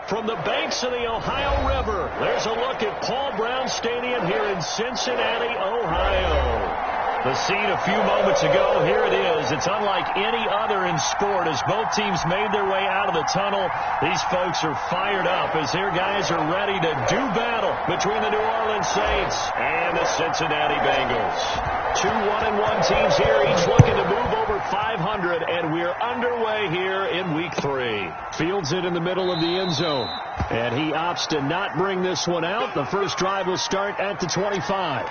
from the banks of the Ohio River. There's a look at Paul Brown Stadium here in Cincinnati, Ohio. The scene a few moments ago, here it is. It's unlike any other in sport as both teams made their way out of the tunnel. These folks are fired up as their guys are ready to do battle between the New Orleans Saints and the Cincinnati Bengals. Two 1-1 teams here, each looking to move over 500, and we're underway here in Week 3. Fields it in the middle of the end zone, and he opts to not bring this one out. The first drive will start at the 25.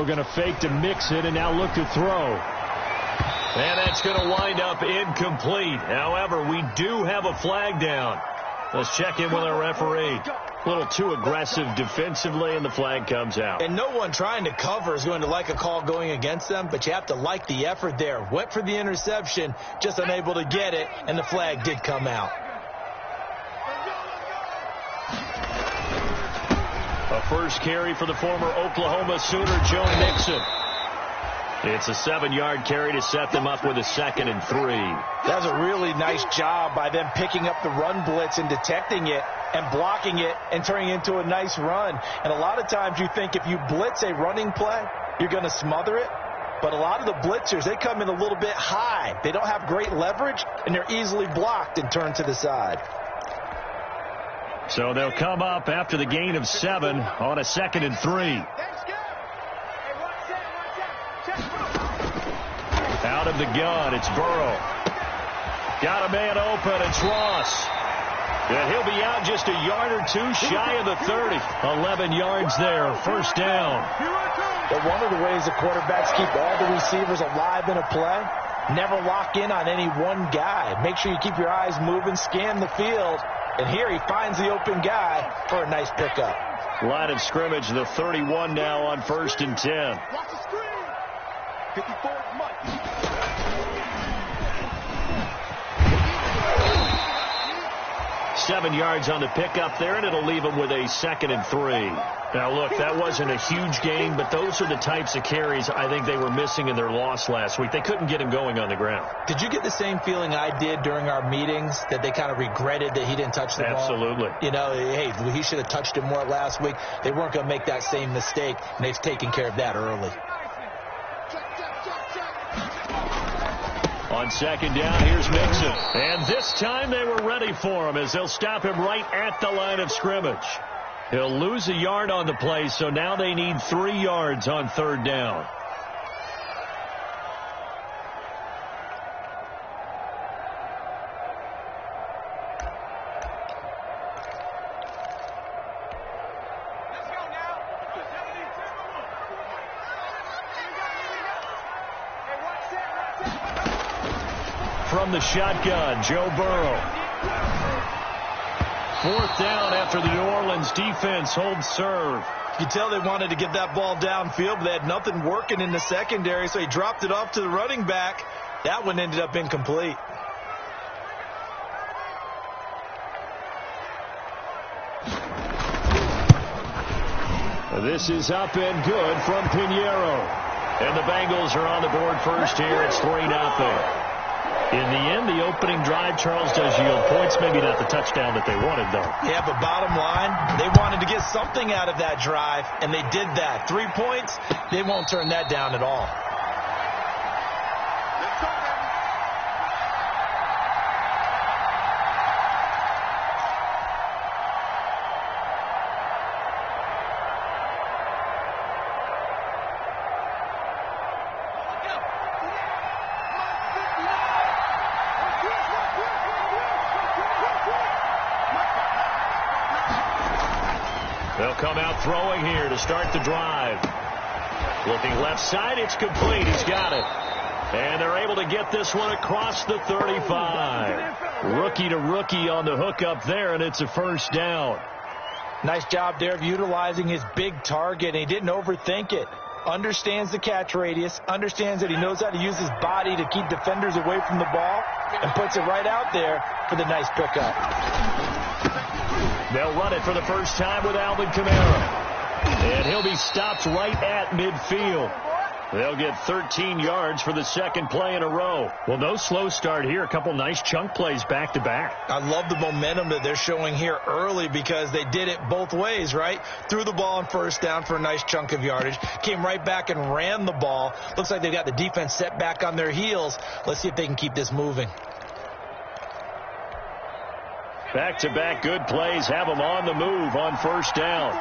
Going to fake to mix it and now look to throw. And that's going to wind up incomplete. However, we do have a flag down. Let's check in with our referee. A little too aggressive defensively, and the flag comes out. And no one trying to cover is going to like a call going against them, but you have to like the effort there. Went for the interception, just unable to get it, and the flag did come out. A first carry for the former Oklahoma Sooner, Joe Mixon. It's a 7-yard carry to set them up with a 2nd and 3. That was a really nice job by them picking up the run blitz and detecting it and blocking it and turning it into a nice run. And a lot of times you think if you blitz a running play, you're going to smother it. But a lot of the blitzers, they come in a little bit high. They don't have great leverage, and they're easily blocked and turned to the side. So they'll come up after the gain of 7 on a 2nd and 3. Out of the gun, it's Burrow. Got a man open, it's Ross. And he'll be out just a yard or two shy of the 30. 11 yards there, first down. But one of the ways the quarterbacks keep all the receivers alive in a play, never lock in on any one guy. Make sure you keep your eyes moving, scan the field. And here he finds the open guy for a nice pickup. Line of scrimmage, the 31 now on 1st and 10. 7 yards on the pickup there, and it'll leave him with a 2nd and 3. Now, look, that wasn't a huge gain, but those are the types of carries I think they were missing in their loss last week. They couldn't get him going on the ground. Did you get the same feeling I did during our meetings, that they kind of regretted that he didn't touch the ball? Absolutely. You know, hey, he should have touched it more last week. They weren't going to make that same mistake, and they've taken care of that early. On 2nd down, here's Mixon. And this time they were ready for him as they'll stop him right at the line of scrimmage. He'll lose a yard on the play, so now they need 3 yards on 3rd down. From the shotgun, Joe Burrow. 4th down after the New Orleans defense holds serve. You can tell they wanted to get that ball downfield, but they had nothing working in the secondary, so he dropped it off to the running back. That one ended up incomplete. This is up and good from Pinheiro. And the Bengals are on the board first here. It's 3-0. In the end, the opening drive, Charles, does yield points. Maybe not the touchdown that they wanted, though. Yeah, but bottom line, they wanted to get something out of that drive, and they did that. 3 points, they won't turn that down at all. They'll come out throwing here to start the drive. Looking left side, it's complete. He's got it. And they're able to get this one across the 35. Rookie to rookie on the hook up there, and it's a first down. Nice job there of utilizing his big target. He didn't overthink it. understands the catch radius, understands that he knows how to use his body to keep defenders away from the ball, and puts it right out there for the nice pickup. They'll run it for the first time with Alvin Kamara. And he'll be stopped right at midfield. They'll get 13 yards for the second play in a row. Well, no slow start here. A couple nice chunk plays back-to-back. I love the momentum that they're showing here early because they did it both ways, right? Threw the ball on first down for a nice chunk of yardage. Came right back and ran the ball. Looks like they got the defense set back on their heels. Let's see if they can keep this moving. Back-to-back good plays have them on the move on first down.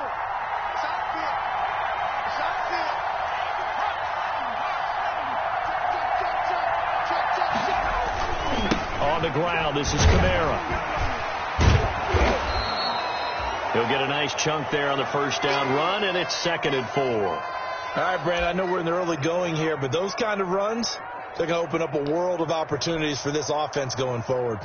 On the ground, this is Kamara. He'll get a nice chunk there on the first down run, and it's 2nd and 4. All right, Brandon, I know we're in the early going here, but those kind of runs, they're going to open up a world of opportunities for this offense going forward.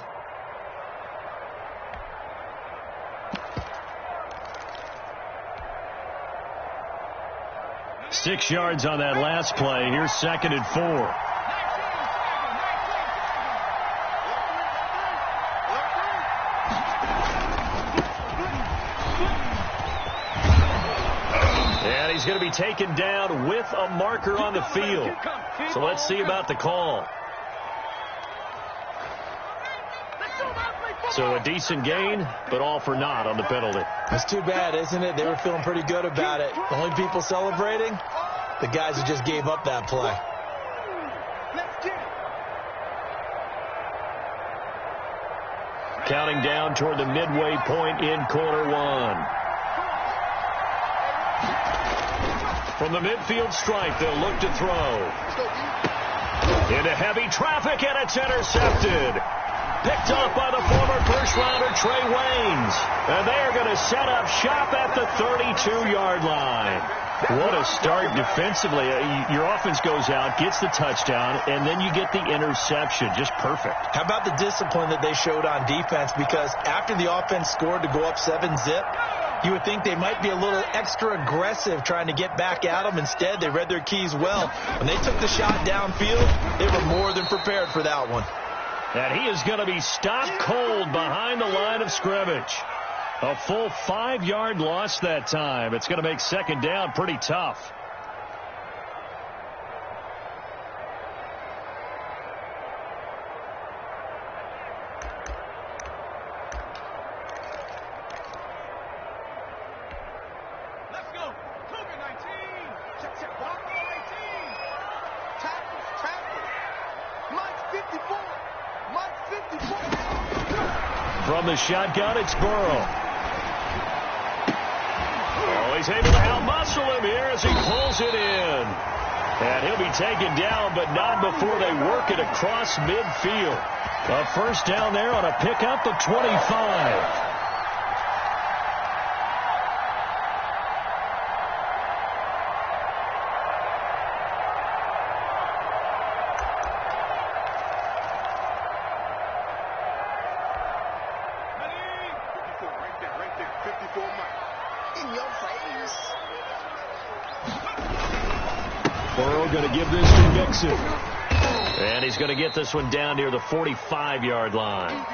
Six yards on that last play. Here's 2nd and 4. And he's going to be taken down with a marker on the field. So let's see about the call. So a decent gain, but all for naught on the penalty. It's too bad, isn't it? They were feeling pretty good about it. The only people celebrating, the guys who just gave up that play. Counting down toward the midway point in quarter one. From the midfield stripe, they'll look to throw. Into heavy traffic, and it's intercepted. Picked off by the former first-rounder Trey Waynes. And they're going to set up shop at the 32-yard line. What a start defensively. Your offense goes out, gets the touchdown, and then you get the interception. Just perfect. How about the discipline that they showed on defense? Because after the offense scored to go up 7-zip, you would think they might be a little extra aggressive trying to get back at them. Instead, they read their keys well. When they took the shot downfield, they were more than prepared for that one. And he is going to be stopped cold behind the line of scrimmage. A full 5-yard loss that time. It's going to make second down pretty tough. Let's go. COVID-19. Check. Block 18. Tackle. Mike 54. From the shotgun, it's Burrow. Oh, he's able to out-muscle him here as he pulls it in. And he'll be taken down, but not before they work it across midfield. A first down there on a pickup of 25. Going to give this to Mixon. And he's going to get this one down near the 45-yard line.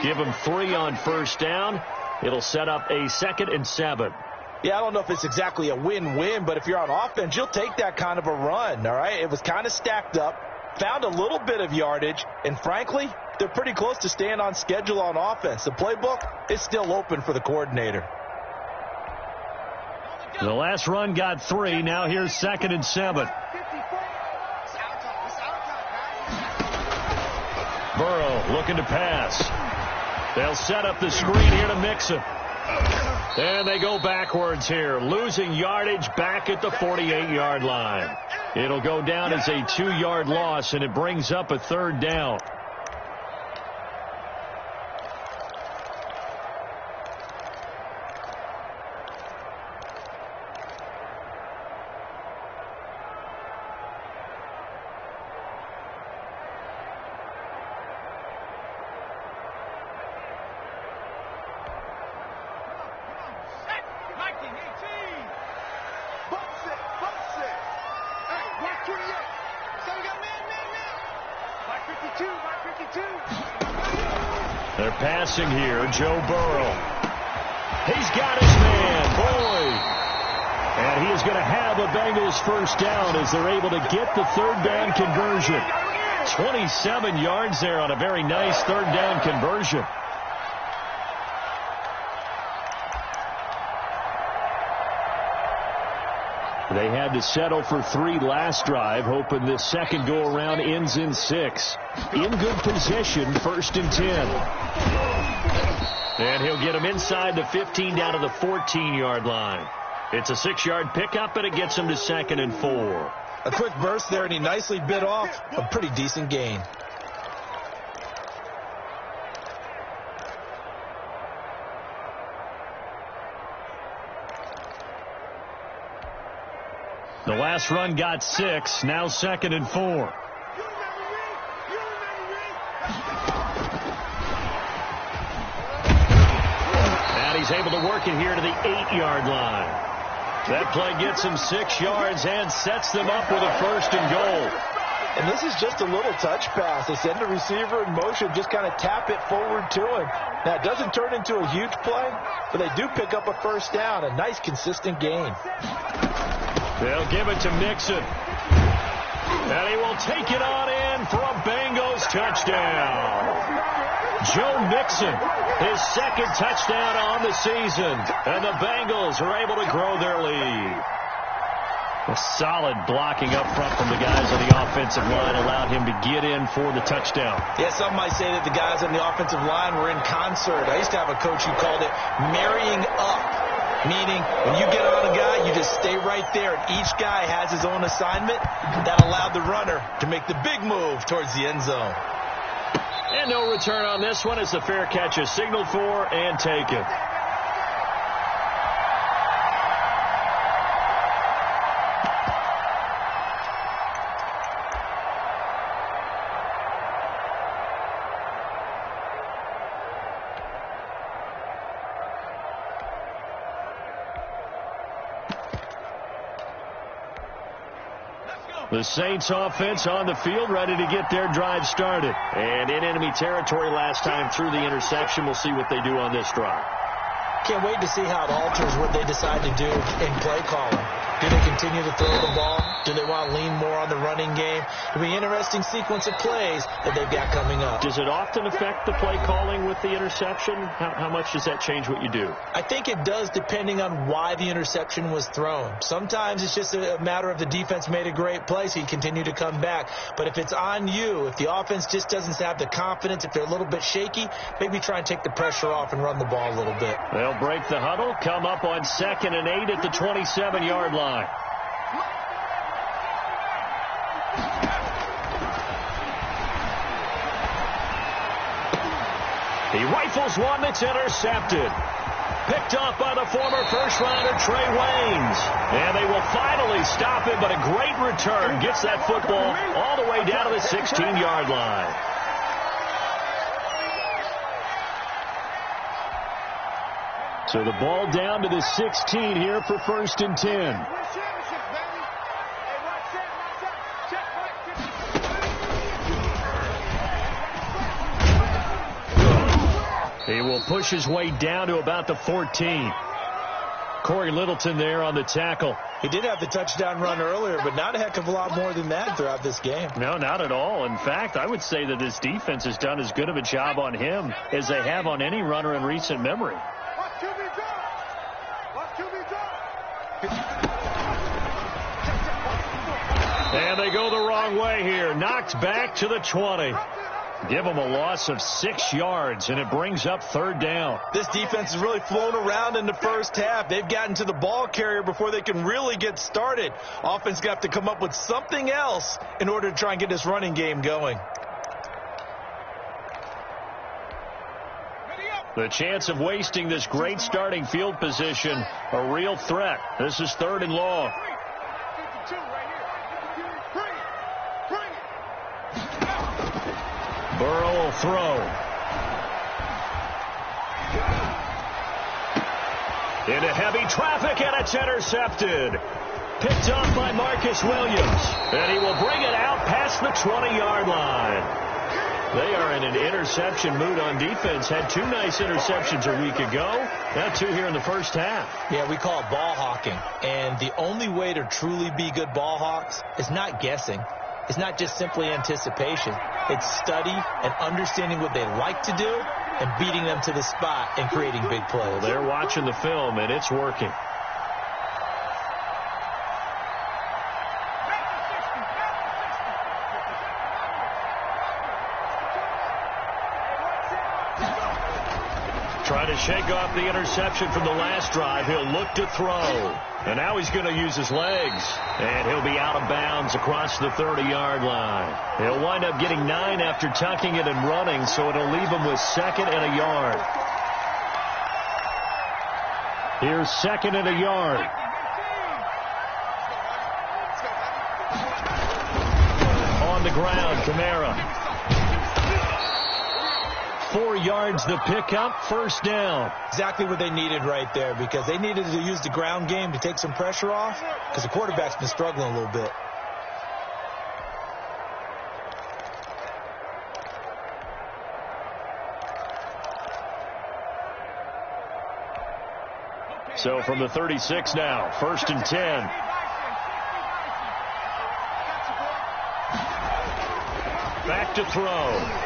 Give him 3 on first down. It'll set up a 2nd and 7. Yeah, I don't know if it's exactly a win-win, but if you're on offense, you'll take that kind of a run, all right? It was kind of stacked up, found a little bit of yardage, and frankly, they're pretty close to staying on schedule on offense. The playbook is still open for the coordinator. The last run got 3. Now here's 2nd and 7. Burrow looking to pass. They'll set up the screen here to Mixon. And they go backwards here, losing yardage back at the 48-yard line. It'll go down as a 2-yard loss, and it brings up a 3rd down. They're passing here. Joe Burrow. He's got his man, Boyd. And he is going to have a Bengals first down as they're able to get the third down conversion. 27 yards there on a very nice third down conversion. They had to settle for 3 last drive, hoping this second go-around ends in 6. In good position, 1st and 10. And he'll get him inside the 15 down to the 14-yard line. It's a 6-yard pickup, and it gets him to 2nd and 4. A quick burst there, and he nicely bit off a pretty decent gain. The last run got 6, now 2nd and 4. And he's able to work it here to the 8-yard line. That play gets him 6 yards and sets them up with a 1st and goal. And this is just a little touch pass. They send the receiver in motion, just kind of tap it forward to him. Now, it doesn't turn into a huge play, but they do pick up a first down, a nice, consistent gain. They'll give it to Mixon. And he will take it on in for a Bengals touchdown. Joe Mixon, his 2nd touchdown on the season. And the Bengals are able to grow their lead. A solid blocking up front from the guys on the offensive line allowed him to get in for the touchdown. Yeah, some might say that the guys on the offensive line were in concert. I used to have a coach who called it marrying up. Meaning, when you get on a guy, you just stay right there, and each guy has his own assignment. That allowed the runner to make the big move towards the end zone. And no return on this one as the fair catch is signaled for and taken. The Saints offense on the field, ready to get their drive started. And in enemy territory last time through the interception. We'll see what they do on this drive. Can't wait to see how it alters what they decide to do in play calling. Do they continue to throw the ball? Do they want to lean more on the running game? It'll be an interesting sequence of plays that they've got coming up. Does it often affect the play calling with the interception? How much does that change what you do? I think it does, depending on why the interception was thrown. Sometimes it's just a matter of the defense made a great play, so you continue to come back. But if it's on you, if the offense just doesn't have the confidence, if they're a little bit shaky, maybe try and take the pressure off and run the ball a little bit. They'll break the huddle, come up on 2nd and 8 at the 27-yard line. He rifles one that's intercepted. Picked off by the former first-rounder Trey Waynes. And they will finally stop him, but a great return gets that football all the way down to the 16-yard line. So the ball down to the 16 here for 1st and 10. He will push his way down to about the 14. Corey Littleton there on the tackle. He did have the touchdown run earlier, but not a heck of a lot more than that throughout this game. No, not at all. In fact, I would say that this defense has done as good of a job on him as they have on any runner in recent memory. And they go the wrong way here. Knocked back to the 20. Give them a loss of 6 yards, and it brings up 3rd down. This defense has really flown around in the first half. They've gotten to the ball carrier before they can really get started. Offense got to come up with something else in order to try and get this running game going. The chance of wasting this great starting field position, a real threat. This is 3rd and long. Burrow will throw. Into heavy traffic, and it's intercepted. Picked off by Marcus Williams. And he will bring it out past the 20-yard line. They are in an interception mood on defense. Had 2 nice interceptions a week ago. Now 2 here in the first half. Yeah, we call it ball hawking. And the only way to truly be good ball hawks is not guessing. It's not just simply anticipation. It's study and understanding what they like to do and beating them to the spot and creating big plays. Well, they're watching the film, and it's working. Trying to shake off the interception from the last drive. He'll look to throw. And now he's going to use his legs. And he'll be out of bounds across the 30-yard line. He'll wind up getting 9 after tucking it and running, so it'll leave him with 2nd and a yard. Here's 2nd and a yard. On the ground, Kamara. 4 yards to pick up, first down. Exactly what they needed right there, because they needed to use the ground game to take some pressure off, because the quarterback's been struggling a little bit. So from the 36 now, 1st and 10. Back to throw.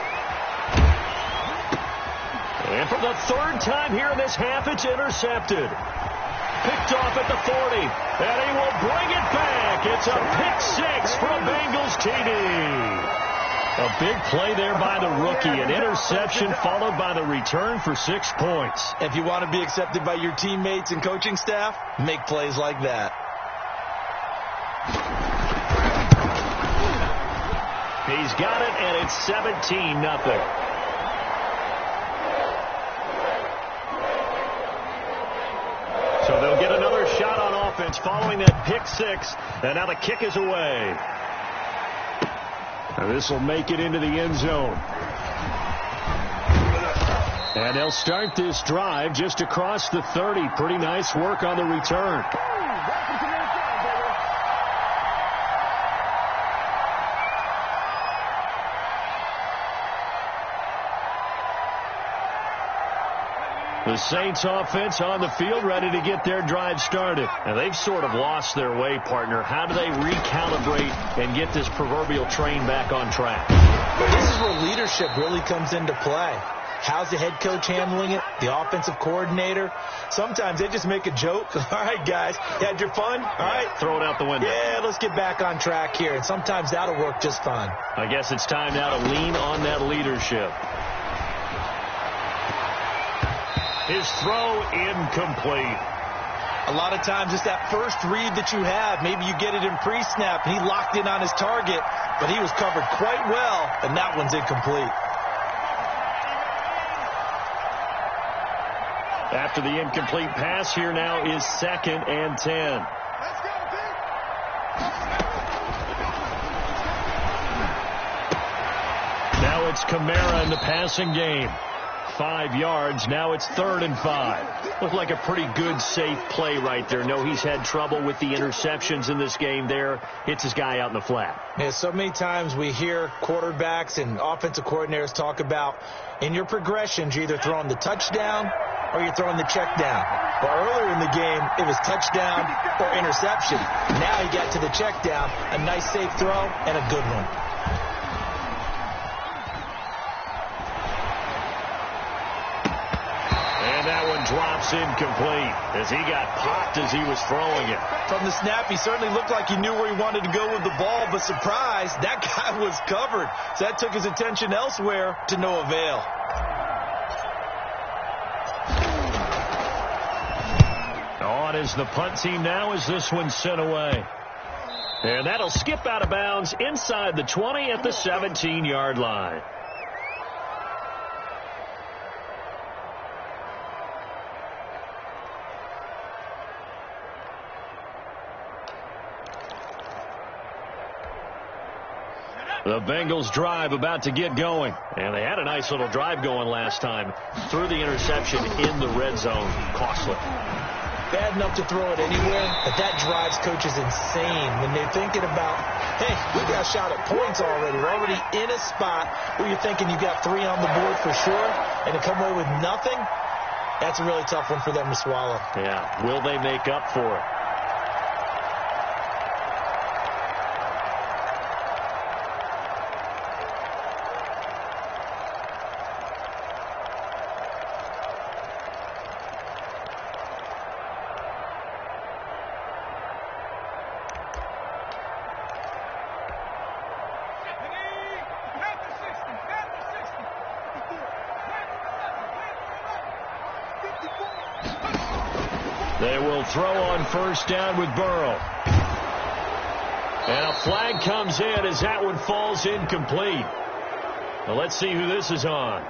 And for the 3rd time here in this half, it's intercepted. Picked off at the 40. And he will bring it back. It's a pick 6 from Bengals TD. A big play there by the rookie. An interception followed by the return for 6 points. If you want to be accepted by your teammates and coaching staff, make plays like that. He's got it, and it's 17-0. So they'll get another shot on offense following that pick 6. And now the kick is away. And this will make it into the end zone. And they'll start this drive just across the 30. Pretty nice work on the return. The Saints offense on the field, ready to get their drive started. And they've sort of lost their way, partner. How do they recalibrate and get this proverbial train back on track? This is where leadership really comes into play. How's the head coach handling it? The offensive coordinator? Sometimes they just make a joke. All right, guys, you had your fun? All right. Throw it out the window. Yeah, let's get back on track here. And sometimes that'll work just fine. I guess it's time now to lean on that leadership. His throw incomplete. A lot of times it's that first read that you have. Maybe you get it in pre-snap, and he locked in on his target, but he was covered quite well, and that one's incomplete. After the incomplete pass, here now is 2nd and 10. Let's go, D. Now it's Kamara in the passing game. 5 yards. Now it's 3rd and 5. Looked like a pretty good, safe play right there. No, he's had trouble with the interceptions in this game there. Hits his guy out in the flat. Yeah, so many times we hear quarterbacks and offensive coordinators talk about in your progressions, you're either throwing the touchdown or you're throwing the check down. But earlier in the game, it was touchdown or interception. Now he got to the check down, a nice safe throw, and a good one. That one drops incomplete as he got popped as he was throwing it. From the snap, he certainly looked like he knew where he wanted to go with the ball, but surprise, that guy was covered. So that took his attention elsewhere to no avail. On is the punt team now as this one's sent away. And that'll skip out of bounds inside the 20 at the 17-yard line. The Bengals drive about to get going. And they had a nice little drive going last time. Threw the interception in the red zone. Costly. bad enough to throw it anywhere, but that drives coaches insane when they're thinking about, hey, we got a shot at points already. We're already in a spot where you're thinking you got 3 on the board for sure, and to come away with nothing, that's a really tough one for them to swallow. Yeah, will they make up for it? They will throw on first down with Burrow. And a flag comes in as that one falls incomplete. Well, let's see who this is on.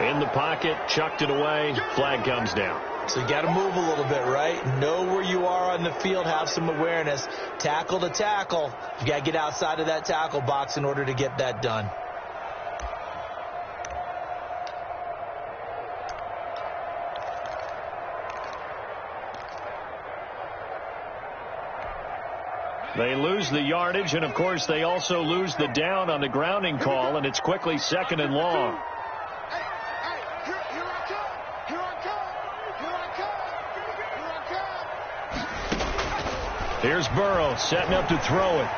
In the pocket, chucked it away, flag comes down. So you got to move a little bit, right? Know where you are on the field, have some awareness. Tackle to tackle. You got to get outside of that tackle box in order to get that done. They lose the yardage, and, of course, they also lose the down on the grounding call, and it's quickly 2nd and long. Here's Burrow setting up to throw it.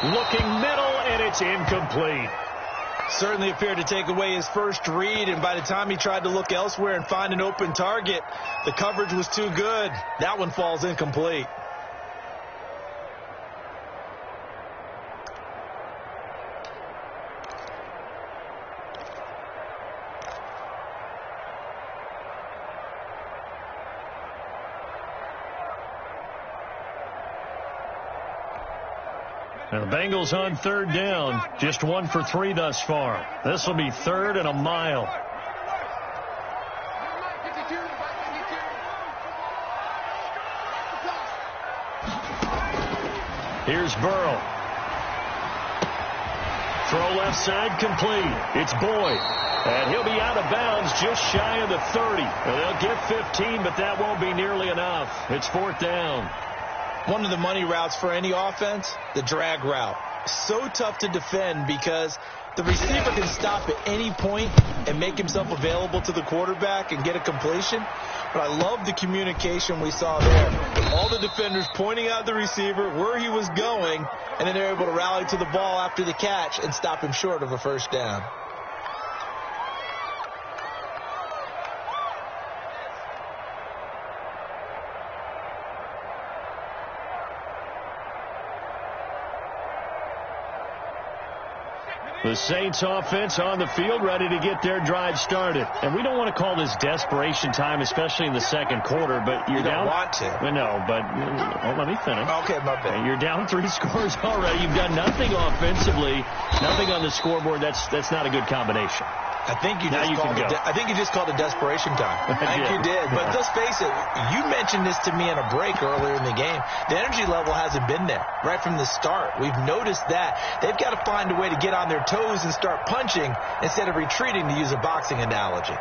Looking middle, and it's incomplete. Certainly appeared to take away his first read, and by the time he tried to look elsewhere and find an open target, the coverage was too good. That one falls incomplete. And the Bengals on 3rd down, just 1 for 3 thus far. This will be 3rd and a mile. Here's Burrow. Throw left side complete. It's Boyd. And he'll be out of bounds just shy of the 30. And they'll get 15, but that won't be nearly enough. It's 4th down. One of the money routes for any offense, the drag route. So tough to defend because the receiver can stop at any point and make himself available to the quarterback and get a completion. But I love the communication we saw there. All the defenders pointing out the receiver, where he was going, and then they're able to rally to the ball after the catch and stop him short of a first down. The Saints offense on the field, ready to get their drive started. And we don't want to call this desperation time, especially in the second quarter, but you're down. You don't want to. No, but let me finish. Okay, my bad. You're down 3 scores already. You've done nothing offensively, nothing on the scoreboard. That's not a good combination. I think you just called it desperation time. I think you did. But let's face it, you mentioned this to me in a break earlier in the game. The energy level hasn't been there right from the start. We've noticed that. They've got to find a way to get on their toes and start punching instead of retreating, to use a boxing analogy.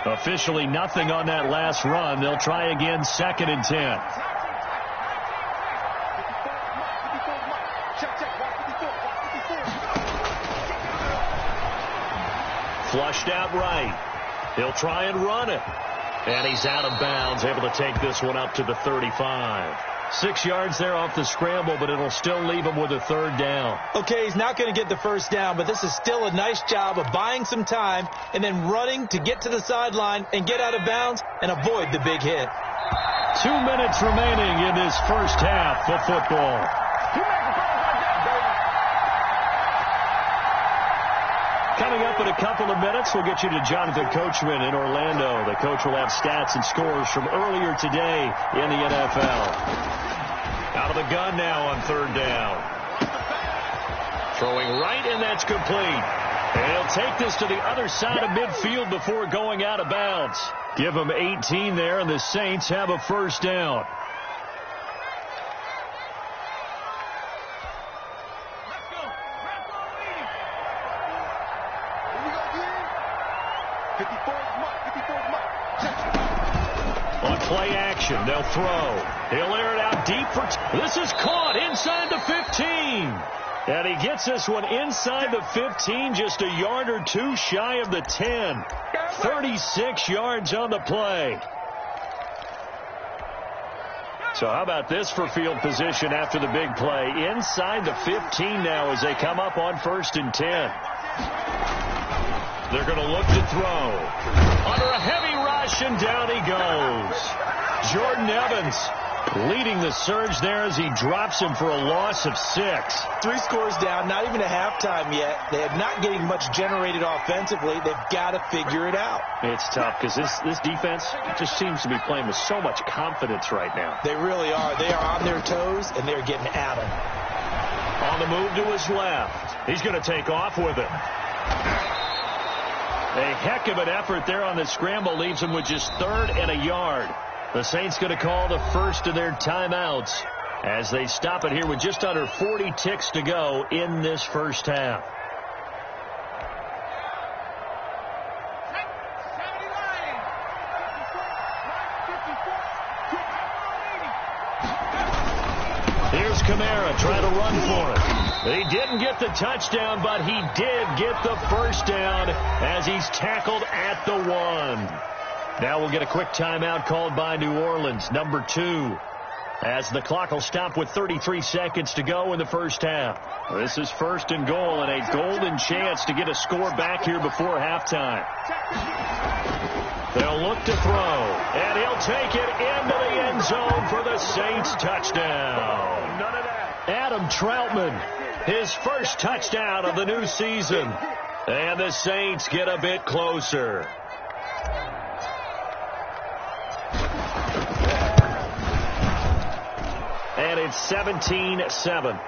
Officially nothing on that last run. They'll try again, 2nd and 10. Flushed out right. He'll try and run it. And he's out of bounds, able to take this one up to the 35. 6 yards there off the scramble, but it'll still leave him with a 3rd down. Okay, he's not going to get the first down, but this is still a nice job of buying some time and then running to get to the sideline and get out of bounds and avoid the big hit. 2 minutes remaining in this first half of football. Coming up in a couple of minutes, we'll get you to Jonathan Coachman in Orlando. The coach will have stats and scores from earlier today in the NFL. Out of the gun now on 3rd down. Throwing right, and that's complete. And he'll take this to the other side of midfield before going out of bounds. Give him 18 there, and the Saints have a first down. Here we go. On play action, they'll throw. He'll air it out deep for... This is caught inside the 15. And he gets this one inside the 15, just a yard or two shy of the 10. 36 yards on the play. So how about this for field position after the big play? Inside the 15 now as they come up on 1st and 10. They're going to look to throw. Under a heavy rush, and down he goes. Jordan Evans leading the surge there as he drops him for a loss of 6. 3 scores down, not even a halftime yet. They are not getting much generated offensively. They've got to figure it out. It's tough because this defense just seems to be playing with so much confidence right now. They really are. They are on their toes, and they're getting at them. On the move to his left. He's going to take off with it. A heck of an effort there on the scramble leaves him with just 3rd and a yard. The Saints going to call the first of their timeouts as they stop it here with just under 40 ticks to go in this first half. Here's Kamara trying to run for it. He didn't get the touchdown, but he did get the first down as he's tackled at the 1. Now we'll get a quick timeout called by New Orleans, number 2, as the clock will stop with 33 seconds to go in the first half. This is 1st and goal and a golden chance to get a score back here before halftime. They'll look to throw, and he'll take it into the end zone for the Saints touchdown. None of that. Adam Troutman, his first touchdown of the new season. And the Saints get a bit closer. And it's 17-7.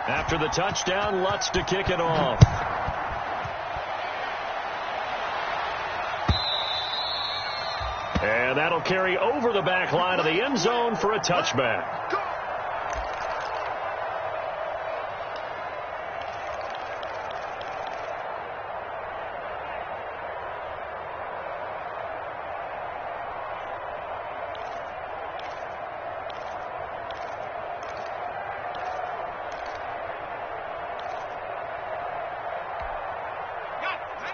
After the touchdown, Lutz to kick it off. And that'll carry over the back line of the end zone for a touchback.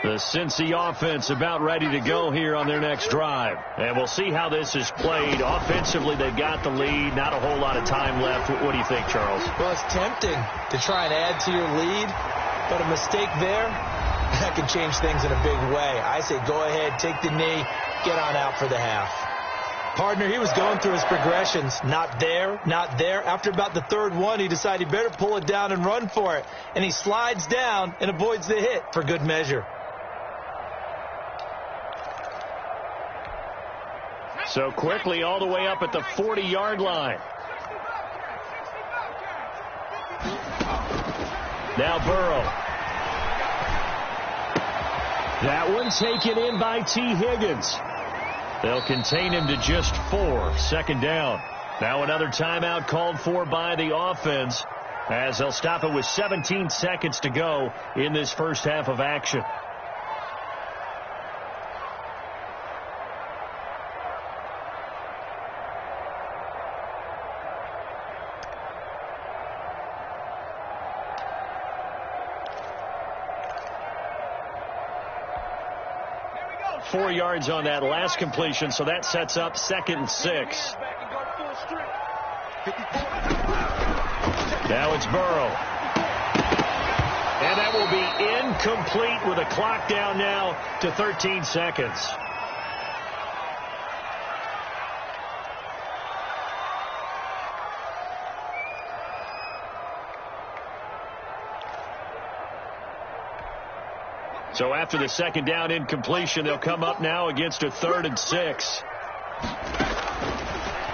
The Cincy offense about ready to go here on their next drive. And we'll see how this is played. Offensively, they've got the lead. Not a whole lot of time left. What do you think, Charles? Well, it's tempting to try and add to your lead, but a mistake there, that can change things in a big way. I say go ahead, take the knee, get on out for the half. Partner, he was going through his progressions. Not there, not there. After about the 3rd one, he decided he better pull it down and run for it. And he slides down and avoids the hit for good measure. So quickly all the way up at the 40-yard line. Now Burrow. That one taken in by T. Higgins. They'll contain him to just 4. 2nd down. Now another timeout called for by the offense as they'll stop it with 17 seconds to go in this first half of action. Four yards on that last completion, so that sets up 2nd and 6. Now it's Burrow. And that will be incomplete with a clock down now to 13 seconds. So after the 2nd down incompletion, they'll come up now against a 3rd and 6.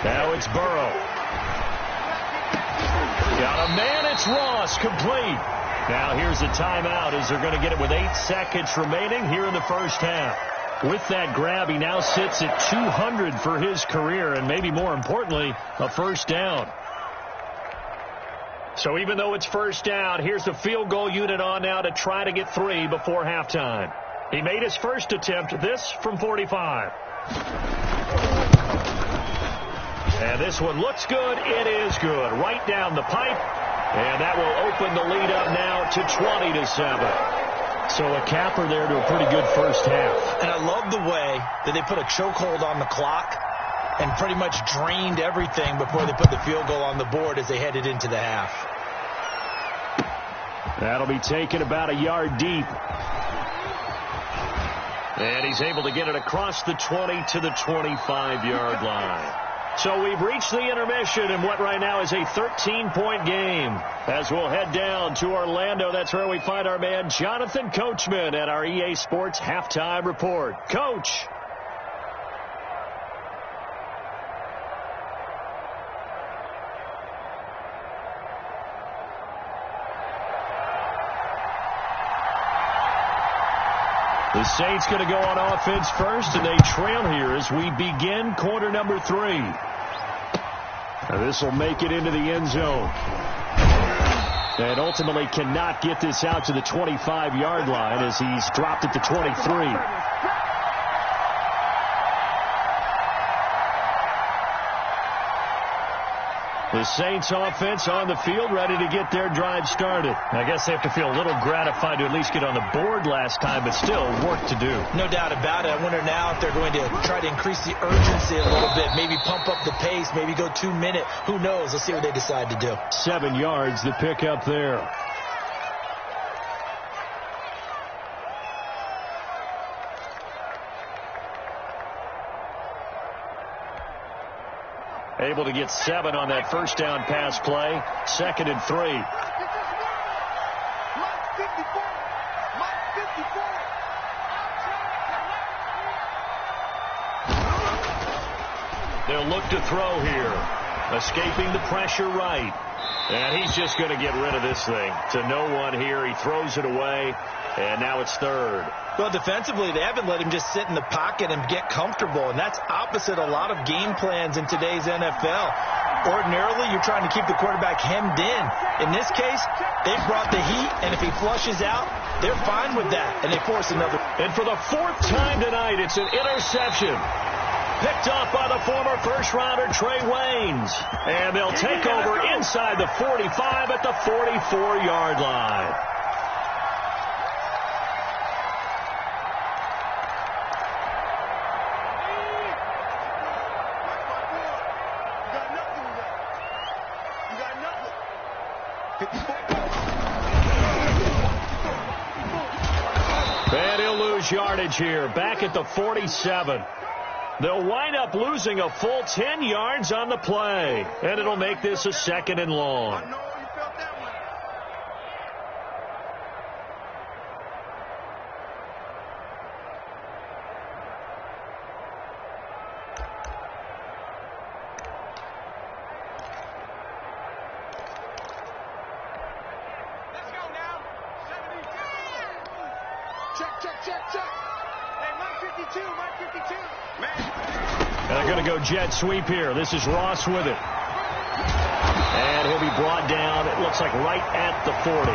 Now it's Burrow. Got a man, it's Ross, complete. Now here's the timeout as they're going to get it with 8 seconds remaining here in the first half. With that grab, he now sits at 200 for his career, and maybe more importantly, a first down. So even though it's first down, here's the field goal unit on now to try to get 3 before halftime. He made his first attempt, this from 45. And this one looks good. It is good. Right down the pipe. And that will open the lead up now to 20-7. So a capper there to a pretty good first half. And I love the way that they put a chokehold on the clock and pretty much drained everything before they put the field goal on the board as they headed into the half. That'll be taken about a yard deep. And he's able to get it across the 20 to the 25-yard line. So we've reached the intermission in what right now is a 13-point game. As we'll head down to Orlando, that's where we find our man Jonathan Coachman at our EA Sports Halftime Report. Coach. The Saints going to go on offense first, and they trail here as we begin quarter number 3. This will make it into the end zone. And ultimately cannot get this out to the 25-yard line as he's dropped at the 23. The Saints offense on the field, ready to get their drive started. I guess they have to feel a little gratified to at least get on the board last time, but still work to do. No doubt about it. I wonder now if they're going to try to increase the urgency a little bit, maybe pump up the pace, maybe go 2-minute. Who knows? Let's see what they decide to do. 7 yards, the pickup there. Able to get 7 on that first down pass play. 2nd and 3. They'll look to throw here. Escaping the pressure right. And he's just going to get rid of this thing. To no one here. He throws it away. And now it's 3rd. Well, defensively, they haven't let him just sit in the pocket and get comfortable, and that's opposite a lot of game plans in today's NFL. Ordinarily, you're trying to keep the quarterback hemmed in. In this case, they've brought the heat, and if he flushes out, they're fine with that, and they force another. And for the 4th time tonight, it's an interception. Picked off by the former first-rounder Trey Waynes. And they'll take over inside the 45 at the 44-yard line. And he'll lose yardage here, back at the 47. They'll wind up losing a full 10 yards on the play, and it'll make this a 2nd and long. They're going to go jet sweep here. This is Ross with it. And he'll be brought down, it looks like right at the 40.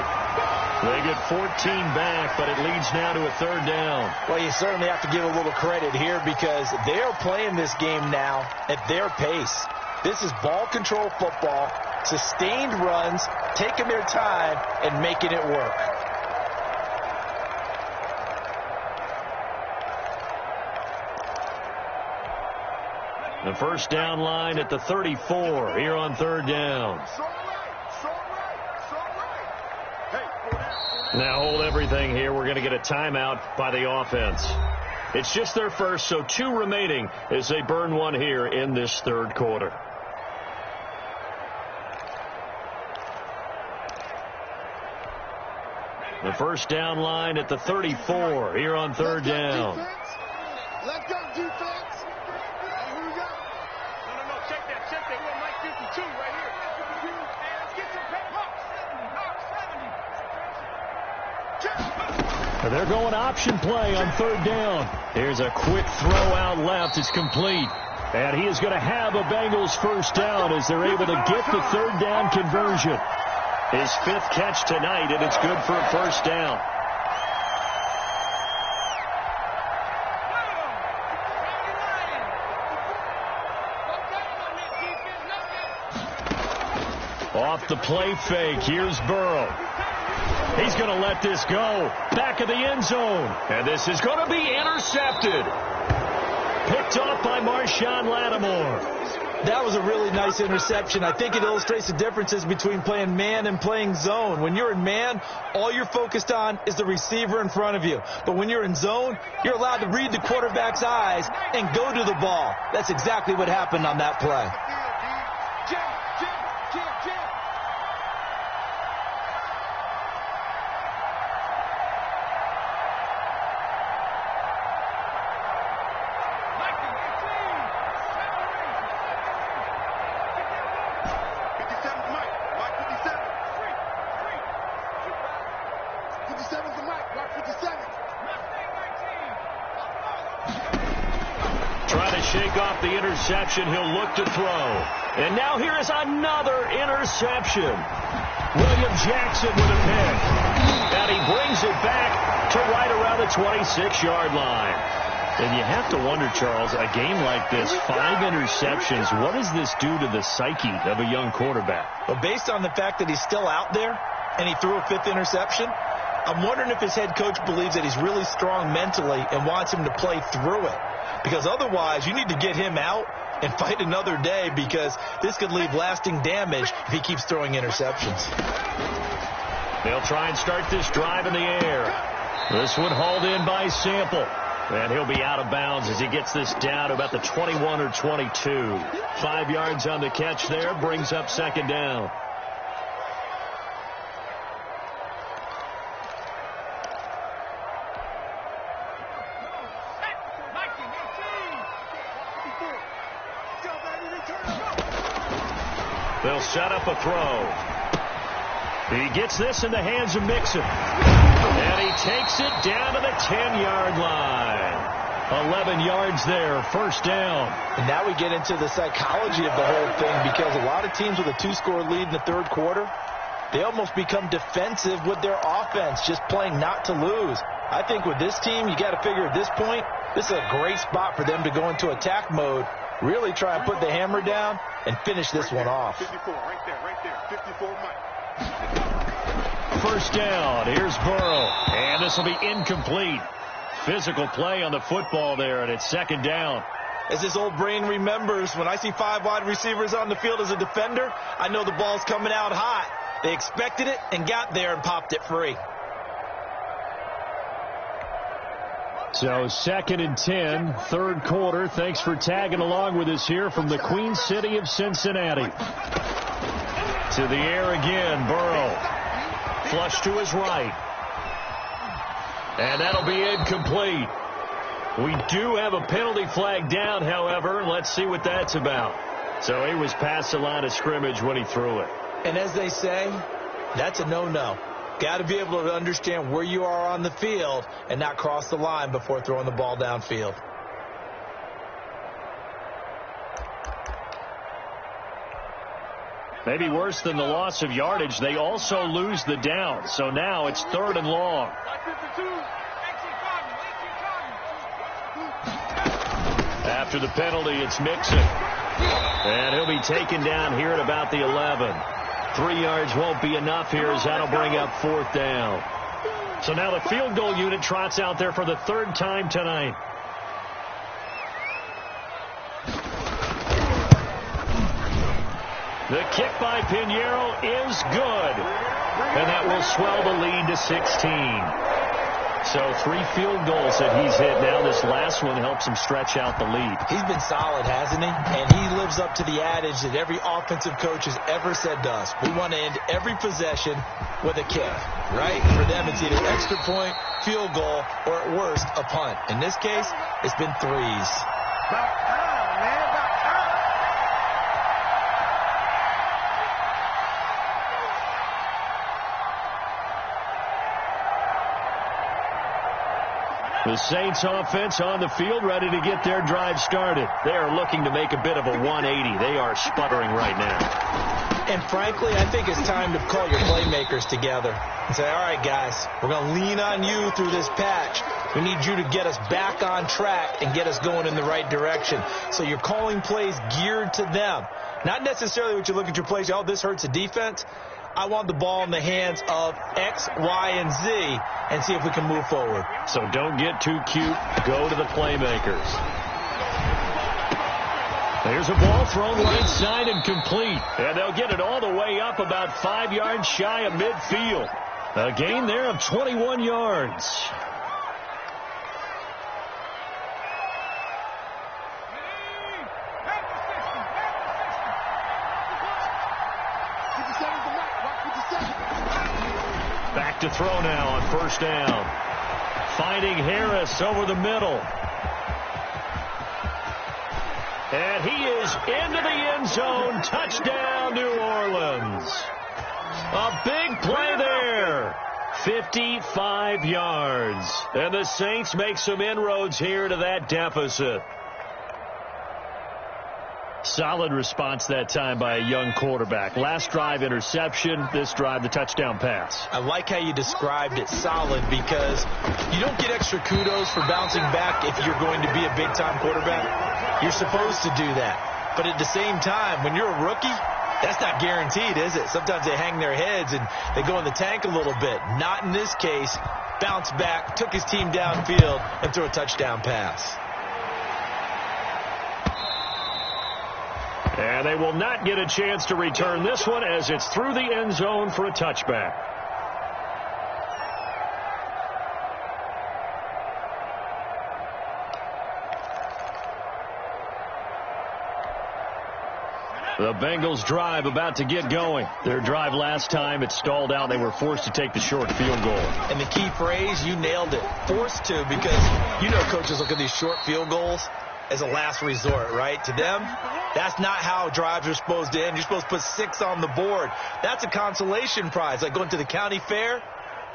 They get 14 back, but it leads now to a 3rd down. Well, you certainly have to give a little credit here because they are playing this game now at their pace. This is ball control football, sustained runs, taking their time, and making it work. The first down line at the 34 here on 3rd down. Now hold everything here. We're going to get a timeout by the offense. It's just their first, so 2 remaining as they burn one here in this 3rd quarter. The first down line at the 34 here on 3rd down. Let's go, defense. Check that. We're Mike 52 right here. Hey, let's get some Hawk 70. They're going option play on 3rd down. Here's a quick throw out left. It's complete. And he is going to have a Bengals first down as they're able to get the 3rd down conversion. His 5th catch tonight, and it's good for a first down. Off the play fake, here's Burrow. He's going to let this go. Back of the end zone. And this is going to be intercepted. Picked off by Marshawn Lattimore. That was a really nice interception. I think it illustrates the differences between playing man and playing zone. When you're in man, all you're focused on is the receiver in front of you. But when you're in zone, you're allowed to read the quarterback's eyes and go to the ball. That's exactly what happened on that play. Shake off the interception. He'll look to throw. And now here is another interception. William Jackson with a pick. And he brings it back to right around the 26-yard line. And you have to wonder, Charles, a game like this, 5 interceptions, what does this do to the psyche of a young quarterback? Well, based on the fact that he's still out there and he threw a 5th interception, I'm wondering if his head coach believes that he's really strong mentally and wants him to play through it. Because otherwise, you need to get him out and fight another day, because this could leave lasting damage if he keeps throwing interceptions. They'll try and start this drive in the air. This one hauled in by Sample. And he'll be out of bounds as he gets this down to about the 21 or 22. 5 yards on the catch there, brings up second down. They'll set up a throw. He gets this in the hands of Mixon. And he takes it down to the 10-yard line. 11 yards there, first down. And now we get into the psychology of the whole thing, because a lot of teams with a 2-score lead in the third quarter, they almost become defensive with their offense, just playing not to lose. I think with this team, you got to figure at this point, this is a great spot for them to go into attack mode, really try and put the hammer down and finish this one off. 54, right there. 54, Mike. First down. Here's Burrow. And this will be incomplete. Physical play on the football there, and it's second down. As this old brain remembers, when I see 5 wide receivers on the field as a defender, I know the ball's coming out hot. They expected it and got there and popped it free. So 2nd and 10, third quarter. Thanks for tagging along with us here from the Queen City of Cincinnati. To the air again, Burrow. Flush to his right. And that'll be incomplete. We do have a penalty flag down, however. Let's see what that's about. So he was past the line of scrimmage when he threw it. And as they say, that's a no-no. Got to be able to understand where you are on the field and not cross the line before throwing the ball downfield. Maybe worse than the loss of yardage, they also lose the down. So now it's 3rd and long. After the penalty, it's Mixon. And he'll be taken down here at about the 11. 3 yards won't be enough here, as that'll bring up 4th down. So now the field goal unit trots out there for the 3rd time tonight. The kick by Pinheiro is good. And that will swell the lead to 16. So 3 field goals that he's hit now. This last one helps him stretch out the lead. He's been solid, hasn't he? And he lives up to the adage that every offensive coach has ever said to us. We want to end every possession with a kick, right? For them, it's either extra point, field goal, or at worst, a punt. In this case, it's been 3s. The Saints offense on the field, ready to get their drive started. They are looking to make a bit of a 180. They are sputtering right now. And frankly, I think it's time to call your playmakers together and say, all right, guys, we're going to lean on you through this patch. We need you to get us back on track and get us going in the right direction. So you're calling plays geared to them. Not necessarily what you look at your plays, oh, this hurts the defense. I want the ball in the hands of X, Y, and Z and see if we can move forward. So don't get too cute. Go to the playmakers. There's a ball thrown right side and complete. And they'll get it all the way up about 5 yards shy of midfield. A gain there of 21 yards. Back to throw now on first down. Finding Harris over the middle. And he is into the end zone. Touchdown, New Orleans. A big play there. 55 yards. And the Saints make some inroads here to that deficit. Solid response that time by a young quarterback. Last drive, interception. This drive, the touchdown pass. I like how you described it, solid, because you don't get extra kudos for bouncing back if you're going to be a big-time quarterback. You're supposed to do that. But at the same time, when you're a rookie, that's not guaranteed, is it? Sometimes they hang their heads and they go in the tank a little bit. Not in this case. Bounced back, took his team downfield, and threw a touchdown pass. And they will not get a chance to return this one as it's through the end zone for a touchback. The Bengals drive about to get going. Their drive last time, it stalled out. They were forced to take the short field goal. And the key phrase, you nailed it. Forced to, because you know coaches look at these short field goals as a last resort, right? To them, that's not how drives are supposed to end. You're supposed to put 6 on the board. That's a consolation prize. Like going to the county fair,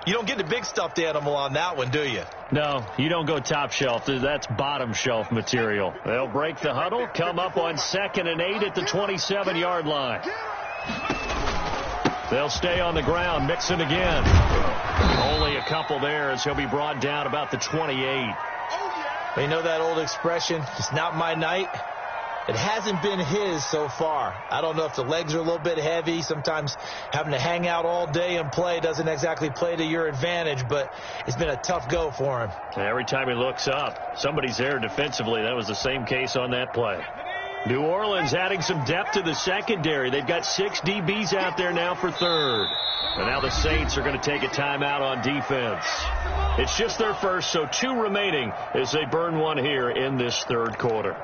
you don't get the big stuffed animal on that one, do you? No, you don't go top shelf. That's bottom shelf material. They'll break the huddle, come up on 2nd and 8 at the 27-yard line. They'll stay on the ground, mixing again. Only a couple there as he'll be brought down about the 28. You know that old expression, it's not my night? It hasn't been his so far. I don't know if the legs are a little bit heavy. Sometimes having to hang out all day and play doesn't exactly play to your advantage, but it's been a tough go for him. Every time he looks up, somebody's there defensively. That was the same case on that play. New Orleans adding some depth to the secondary. They've got 6 DBs out there now for third. And now the Saints are going to take a timeout on defense. It's just their first, so 2 remaining as they burn one here in this third quarter.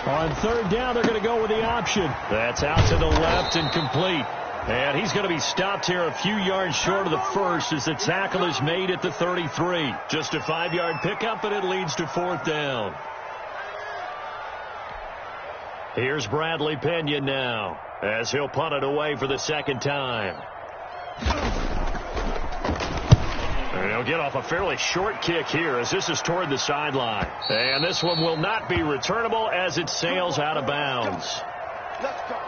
On third down, they're going to go with the option. That's out to the left and complete. And he's going to be stopped here a few yards short of the first as the tackle is made at the 33. Just a 5-yard pickup, and it leads to 4th down. Here's Bradley Pena now as he'll punt it away for the 2nd time. And he'll get off a fairly short kick here as this is toward the sideline. And this one will not be returnable as it sails out of bounds. Let's go.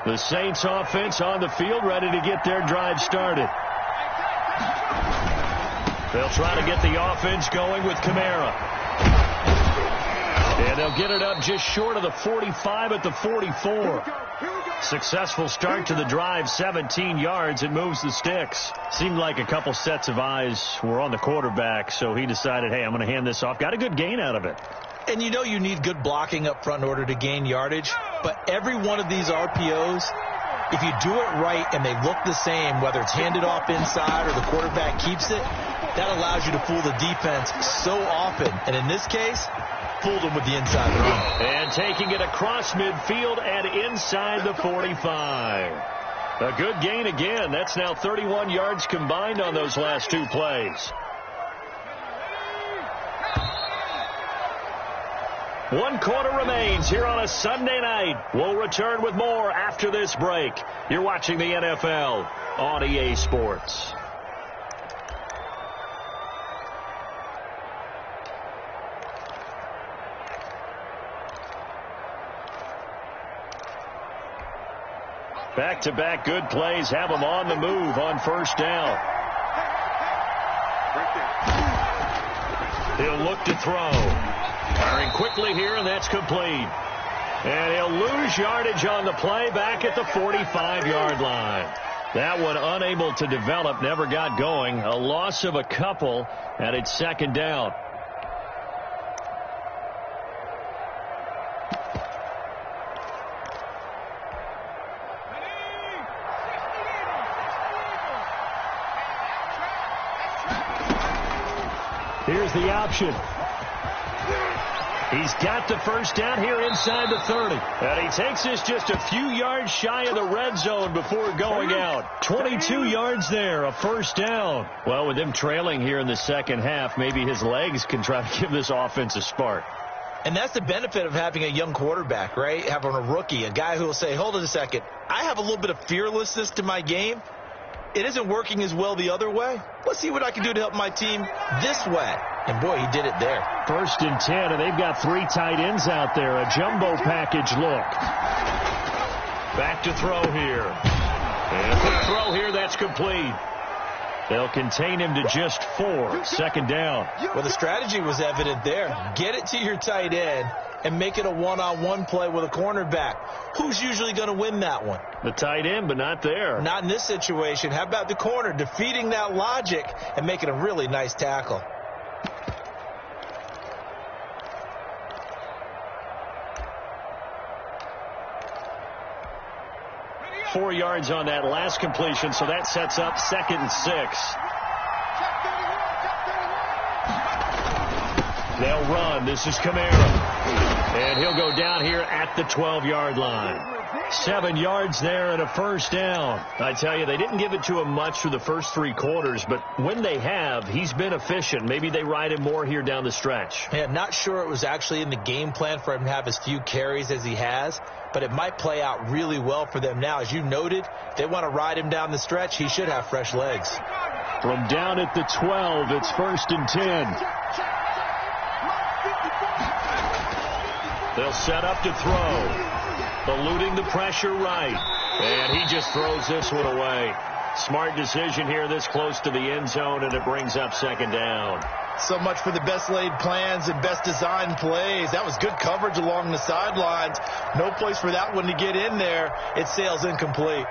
The Saints offense on the field ready to get their drive started. They'll try to get the offense going with Kamara. And they'll get it up just short of the 45 at the 44. Successful start to the drive, 17 yards. It moves the sticks. Seemed like a couple sets of eyes were on the quarterback, so he decided, hey, I'm going to hand this off. Got a good gain out of it. And you know you need good blocking up front in order to gain yardage. But every one of these RPOs If you do it right and they look the same, whether it's handed off inside or the quarterback keeps it, that allows you to fool the defense so often. And in this case, fooled them with the inside run. And taking it across midfield and inside the 45. A good gain again. That's now 31 yards combined on those last two plays. 1 quarter remains here on a Sunday night. We'll return with more after this break. You're watching the NFL on EA Sports. Back-to-back good plays have them on the move on first down. He'll look to throw. Firing quickly here, and that's complete. And he'll lose yardage on the play back at the 45-yard line. That one unable to develop, never got going. A loss of a couple, and it's second down. Here's the option. He's got the first down here inside the 30. And he takes this just a few yards shy of the red zone before going out. 22 yards there, a first down. Well, with him trailing here in the second half, maybe his legs can try to give this offense a spark. And that's the benefit of having a young quarterback, right? Having a rookie, a guy who will say, hold it a second, I have a little bit of fearlessness to my game. It isn't working as well the other way. Let's see what I can do to help my team this way. And, boy, he did it there. 1st and 10, and they've got 3 tight ends out there. A jumbo package look. Back to throw here. And for the throw here, that's complete. They'll contain him to just 4. Second down. Well, the strategy was evident there. Get it to your tight end and make it a one-on-one play with a cornerback. Who's usually going to win that one? The tight end, but not there. Not in this situation. How about the corner defeating that logic and making a really nice tackle? Four yards on that last completion, so that sets up 2nd and 6. They'll run. This is Kamara. And he'll go down here at the 12-yard line. 7 yards there and a first down. I tell you, they didn't give it to him much for the first 3 quarters, but when they have, he's been efficient. Maybe they ride him more here down the stretch. Yeah, not sure it was actually in the game plan for him to have as few carries as he has, but it might play out really well for them now. As you noted, they want to ride him down the stretch. He should have fresh legs. From down at the 12, it's 1st and 10. They'll set up to throw. Eluding the pressure right. And he just throws this one away. Smart decision here this close to the end zone, and it brings up 2nd down. So much for the best laid plans and best designed plays. That was good coverage along the sidelines. No place for that one to get in there. It sails incomplete.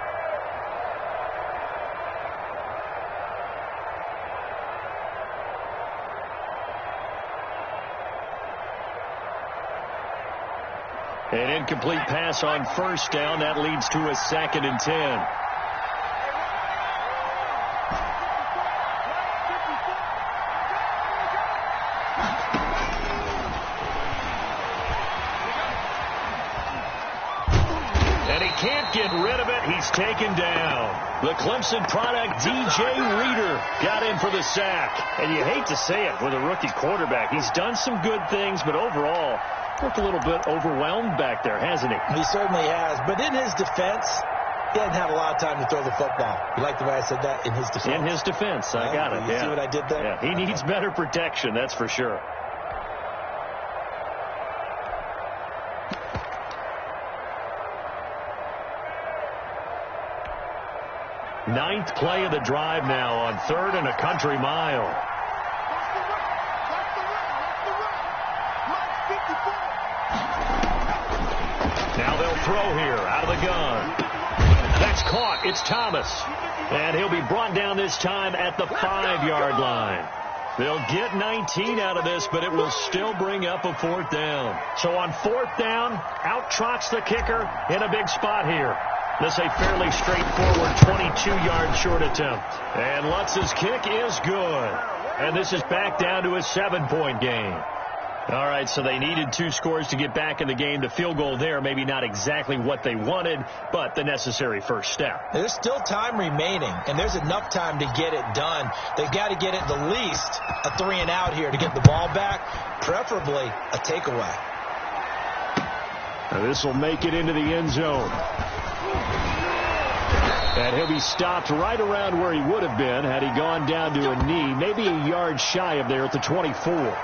An incomplete pass on first down. That leads to a 2nd and 10. Can't get rid of it. He's taken down. The Clemson product, DJ Reader, got in for the sack. And you hate to say it with a rookie quarterback. He's done some good things, but overall, looked a little bit overwhelmed back there, hasn't he? He certainly has. But in his defense, he hasn't had a lot of time to throw the football. You like the way I said that? In his defense. In his defense. I got it. You see what I did there? Yeah, he needs better protection, that's for sure. Ninth play of the drive now on 3rd and a country mile. Now they'll throw here out of the gun. That's caught. It's Thomas. And he'll be brought down this time at the 5-yard line. They'll get 19 out of this, but it will still bring up a 4th down. So on 4th down, out trots the kicker in a big spot here. This a fairly straightforward 22-yard short attempt. And Lutz's kick is good. And this is back down to a 7-point game. All right, so they needed 2 scores to get back in the game. The field goal there, maybe not exactly what they wanted, but the necessary first step. There's still time remaining, and there's enough time to get it done. They've got to get it at least a 3-and-out here to get the ball back, preferably a takeaway. Now this will make it into the end zone. And he'll be stopped right around where he would have been had he gone down to a knee, maybe a yard shy of there at the 24.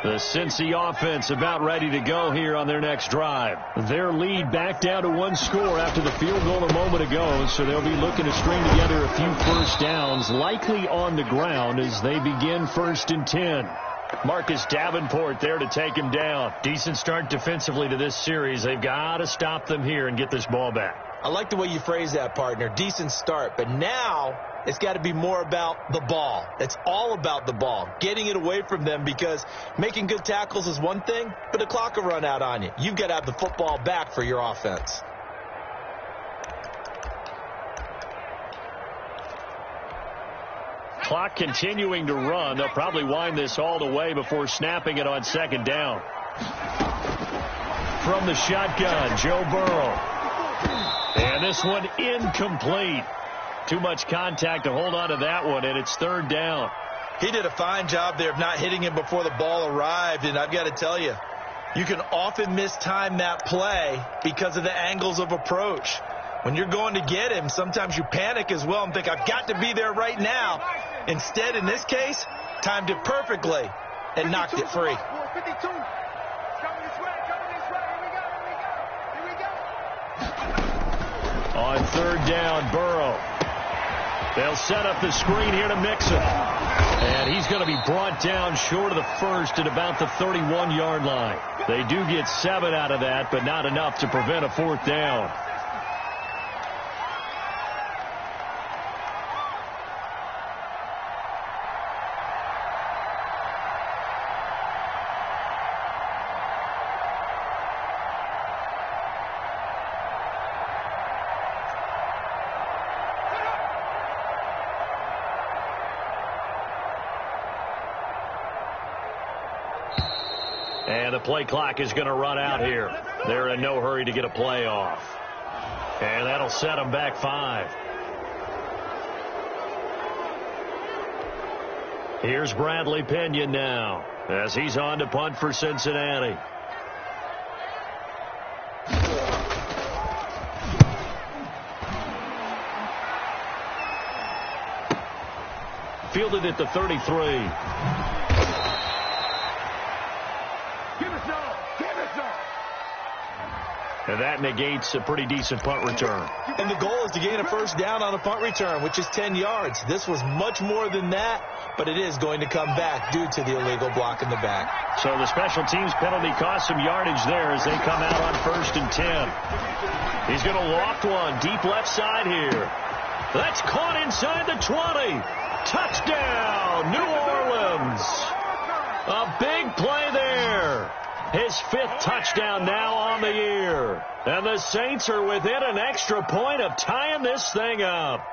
The Cincy offense about ready to go here on their next drive. Their lead back down to 1 score after the field goal a moment ago, so they'll be looking to string together a few first downs, likely on the ground as they begin 1st and 10. Marcus Davenport there to take him down. Decent start defensively to this series. They've got to stop them here and get this ball back. I like the way you phrase that, partner. Decent start, but now it's got to be more about the ball. It's all about the ball, getting it away from them, because making good tackles is one thing, but the clock will run out on you. You've got to have the football back for your offense. Clock continuing to run. They'll probably wind this all the way before snapping it on 2nd down. From the shotgun, Joe Burrow. And this one incomplete. Too much contact to hold on to that one, and it's 3rd down. He did a fine job there of not hitting him before the ball arrived, and I've got to tell you, you can often mistime that play because of the angles of approach. When you're going to get him, sometimes you panic as well and think, I've got to be there right now. Instead, in this case, timed it perfectly and knocked it free. 52. Coming this way. Here we go. On 3rd down, Burrow. They'll set up the screen here to Mixon. And he's going to be brought down short of the first at about the 31-yard line. They do get 7 out of that, but not enough to prevent a 4th down. And the play clock is going to run out here. They're in no hurry to get a play off. And that'll set them back 5. Here's Bradley Pinion now as he's on to punt for Cincinnati. Fielded at the 33. And that negates a pretty decent punt return. And the goal is to gain a 1st down on a punt return, which is 10 yards. This was much more than that, but it is going to come back due to the illegal block in the back. So the special teams penalty cost some yardage there as they come out on 1st and 10. He's going to loft one deep left side here. That's caught inside the 20. Touchdown, New Orleans. A big play there. His 5th touchdown now on the year. And the Saints are within an extra point of tying this thing up.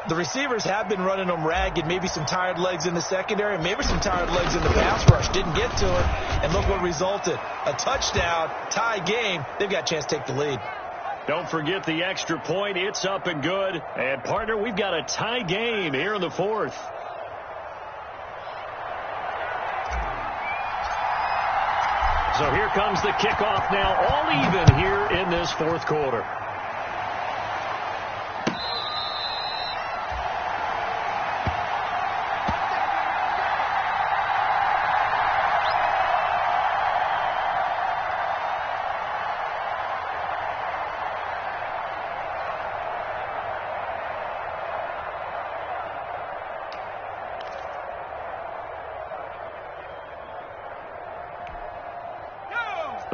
The receivers have been running them ragged. Maybe some tired legs in the secondary, maybe some tired legs in the pass rush. Didn't get to it, and look what resulted. A touchdown, tie game. They've got a chance to take the lead. Don't forget the extra point. It's up and good. And, partner, we've got a tie game here in the 4th. So here comes the kickoff now, all even here in this 4th quarter.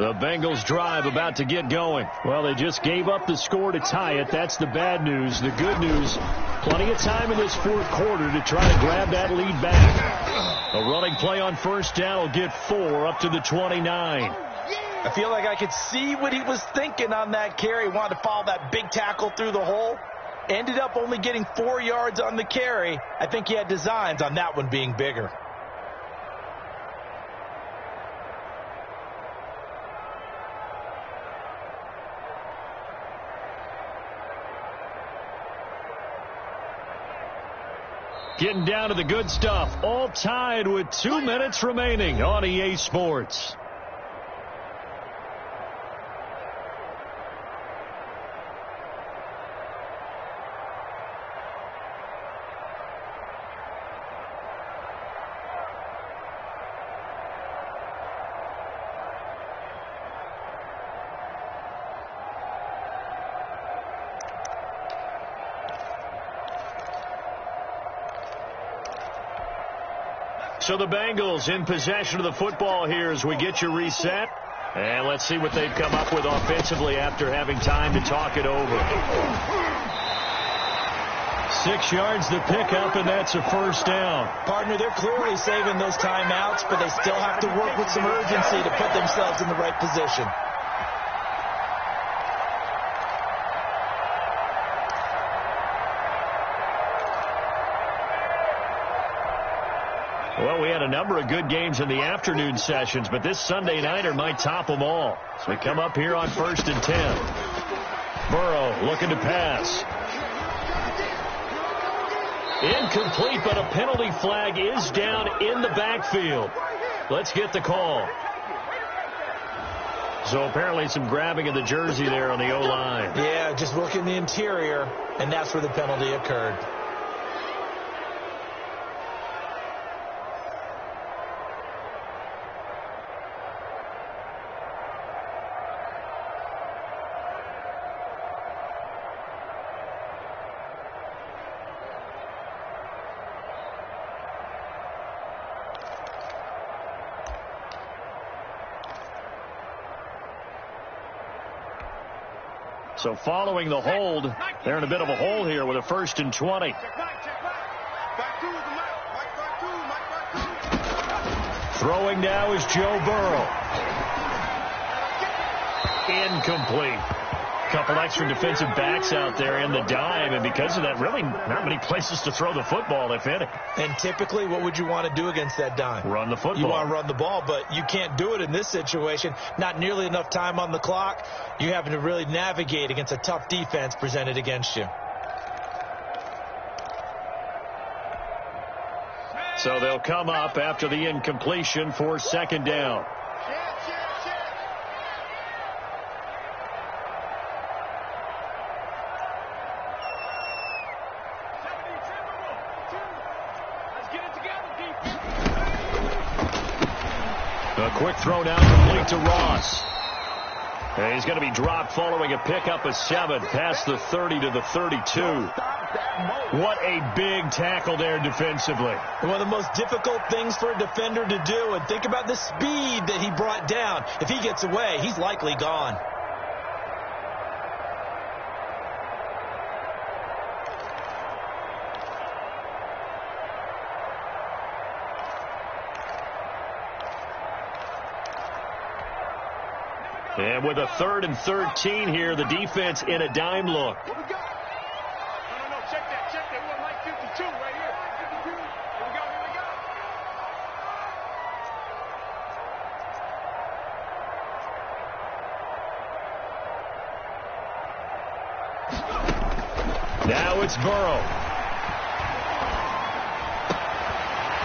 The Bengals drive about to get going. Well, they just gave up the score to tie it. That's the bad news. The good news, plenty of time in this fourth quarter to try to grab that lead back. A running play on first down will get 4 up to the 29. I feel like I could see what he was thinking on that carry. Wanted to follow that big tackle through the hole. Ended up only getting 4 yards on the carry. I think he had designs on that one being bigger. Getting down to the good stuff. All tied with 2 minutes remaining on EA Sports. So the Bengals in possession of the football here as we get you reset. And let's see what they've come up with offensively after having time to talk it over. 6 yards to pick up, and that's a first down. Partner, they're clearly saving those timeouts, but they still have to work with some urgency to put themselves in the right position. Well, we had a number of good games in the afternoon sessions, but this Sunday nighter might top them all. So we come up here on 1st and 10. Burrow looking to pass. Incomplete, but a penalty flag is down in the backfield. Let's get the call. So apparently some grabbing of the jersey there on the O-line. Yeah, just working the interior, and that's where the penalty occurred. So following the hold, they're in a bit of a hole here with a 1st and 20. Throwing now is Joe Burrow. Incomplete. Couple extra defensive backs out there in the dime, and because of that, really not many places to throw the football, if any. And typically, what would you want to do against that dime? Run the football. You want to run the ball, but you can't do it in this situation. Not nearly enough time on the clock. You're having to really navigate against a tough defense presented against you. So they'll come up after the incompletion for 2nd down. A quick throw down complete to Ross. And he's going to be dropped following a pickup of 7 past the 30 to the 32. What a big tackle there defensively. One of the most difficult things for a defender to do. And think about the speed that he brought down. If he gets away, he's likely gone. And with a 3rd and 13 here, the defense in a dime look. What we got? No, check that. We want Mike 52 right here. 52. Here we go. Now it's Burrow.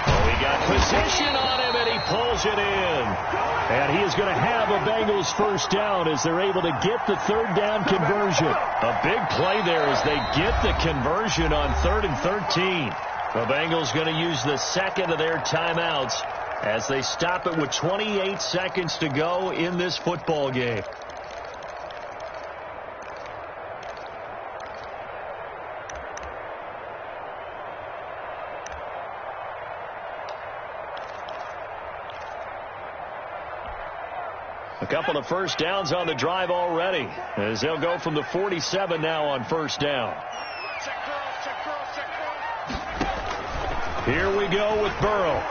Oh, he got possession on him, and he pulls it in. And he is going to have a Bengals first down as they're able to get the 3rd down conversion. A big play there as they get the conversion on 3rd and 13. The Bengals going to use the 2nd of their timeouts as they stop it with 28 seconds to go in this football game. A couple of first downs on the drive already, as they'll go from the 47 now on first down. Here we go with Burrow.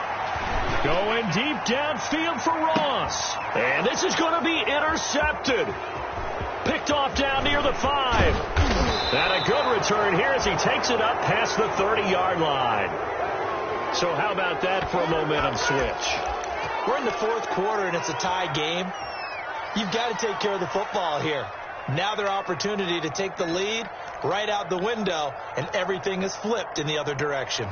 Going deep downfield for Ross. And this is going to be intercepted. Picked off down near the 5. And a good return here as he takes it up past the 30-yard line. So how about that for a momentum switch? We're in the fourth quarter, and it's a tie game. You've got to take care of the football here. Now their opportunity to take the lead right out the window, and everything is flipped in the other direction.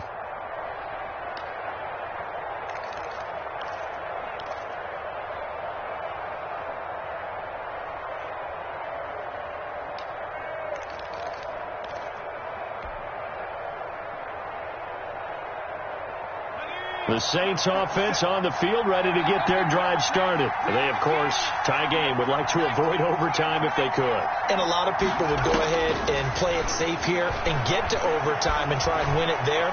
The Saints offense on the field, ready to get their drive started. They, of course, tie game, would like to avoid overtime if they could. And a lot of people would go ahead and play it safe here and get to overtime and try and win it there.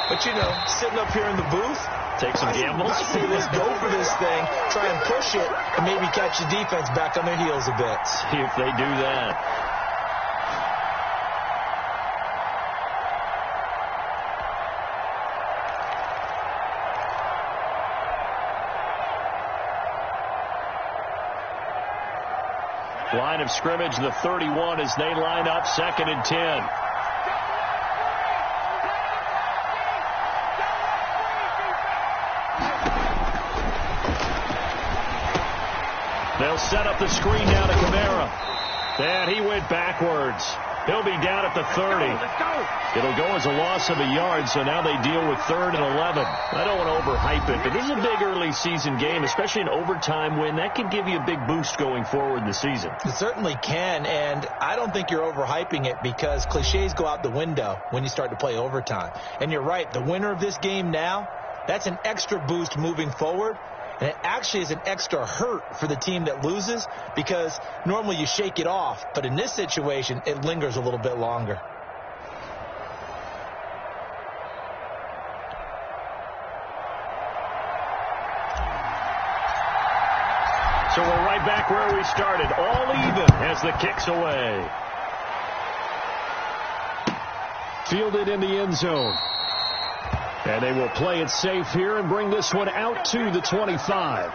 But, you know, sitting up here in the booth, take some gambles. I say let's go for this thing, try and push it, and maybe catch the defense back on their heels a bit. See if they do that. Line of scrimmage, the 31, as they line up 2nd and 10. They'll set up the screen down to Kamara. And he went backwards. He'll be down at the 30. It'll go as a loss of a yard, so now they deal with 3rd and 11. I don't want to overhype it, but this is a big early season game, especially an overtime win. That can give you a big boost going forward in the season. It certainly can, and I don't think you're overhyping it because cliches go out the window when you start to play overtime. And you're right, the winner of this game now, that's an extra boost moving forward. And it actually is an extra hurt for the team that loses because normally you shake it off. But in this situation, it lingers a little bit longer. So we're right back where we started. All even as the kick's away. Fielded in the end zone. And they will play it safe here and bring this one out to the 25.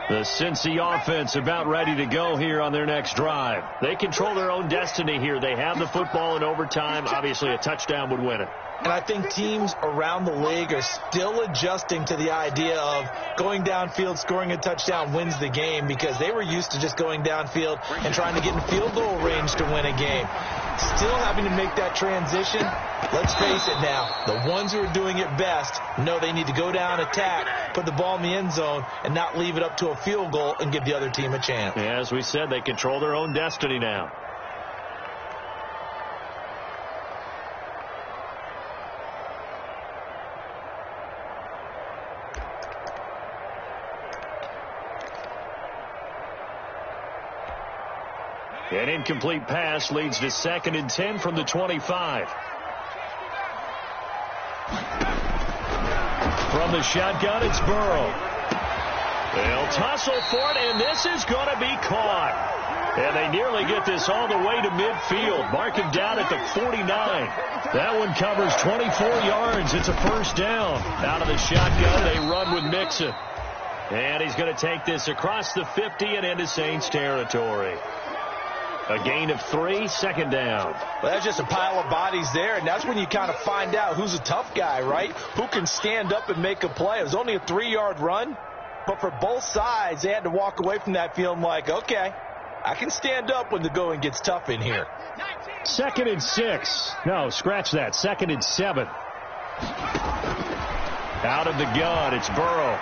The Cincy offense about ready to go here on their next drive. They control their own destiny here. They have the football in overtime. Obviously, a touchdown would win it. And I think teams around the league are still adjusting to the idea of going downfield, scoring a touchdown wins the game because they were used to just going downfield and trying to get in field goal range to win a game. Still having to make that transition. Let's face it now, the ones who are doing it best know they need to go down, attack, put the ball in the end zone, and not leave it up to a field goal and give the other team a chance. Yeah, as we said, they control their own destiny now. An incomplete pass leads to 2nd and 10 from the 25. From the shotgun, it's Burrow. They'll tussle for it, and this is going to be caught. And they nearly get this all the way to midfield. Mark him down at the 49. That one covers 24 yards. It's a first down. Out of the shotgun, they run with Mixon. And he's going to take this across the 50 and into Saints territory. A gain of 3, 2nd down. Well, that's just a pile of bodies there, and that's when you kind of find out who's a tough guy, right? Who can stand up and make a play. It was only a 3-yard run, but for both sides, they had to walk away from that feeling like, okay, I can stand up when the going gets tough in here. 2nd and 6. No, scratch that. 2nd and 7. Out of the gun, it's Burrow.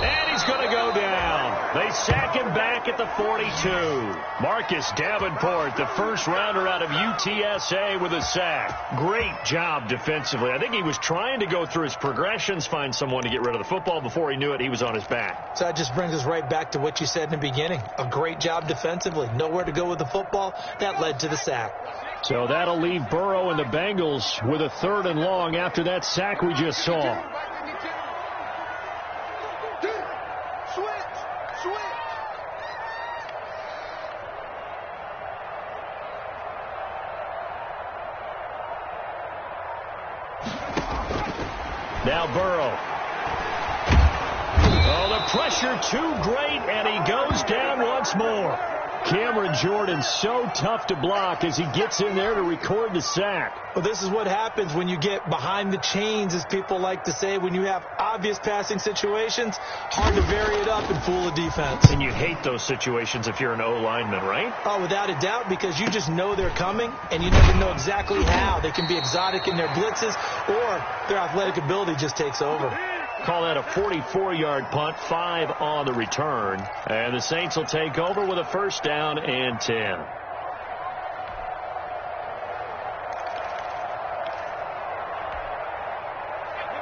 And he's going to go down. They sack him back at the 42. Marcus Davenport, the first rounder out of UTSA with a sack. Great job defensively. I think he was trying to go through his progressions, find someone to get rid of the football. Before he knew it, he was on his back. So that just brings us right back to what you said in the beginning. A great job defensively. Nowhere to go with the football. That led to the sack. So that'll leave Burrow and the Bengals with a 3rd and long after that sack we just saw. Now Burrow. Oh, the pressure too great, and he goes down once more. Cameron Jordan so tough to block as he gets in there to record the sack. Well, this is what happens when you get behind the chains, as people like to say. When you have obvious passing situations, hard to vary it up and fool a defense. And you hate those situations if you're an O-lineman, right? Oh, without a doubt, because you just know they're coming, and you never know exactly how. They can be exotic in their blitzes, or their athletic ability just takes over. Call that a 44-yard punt, 5 on the return. And the Saints will take over with a 1st down and 10.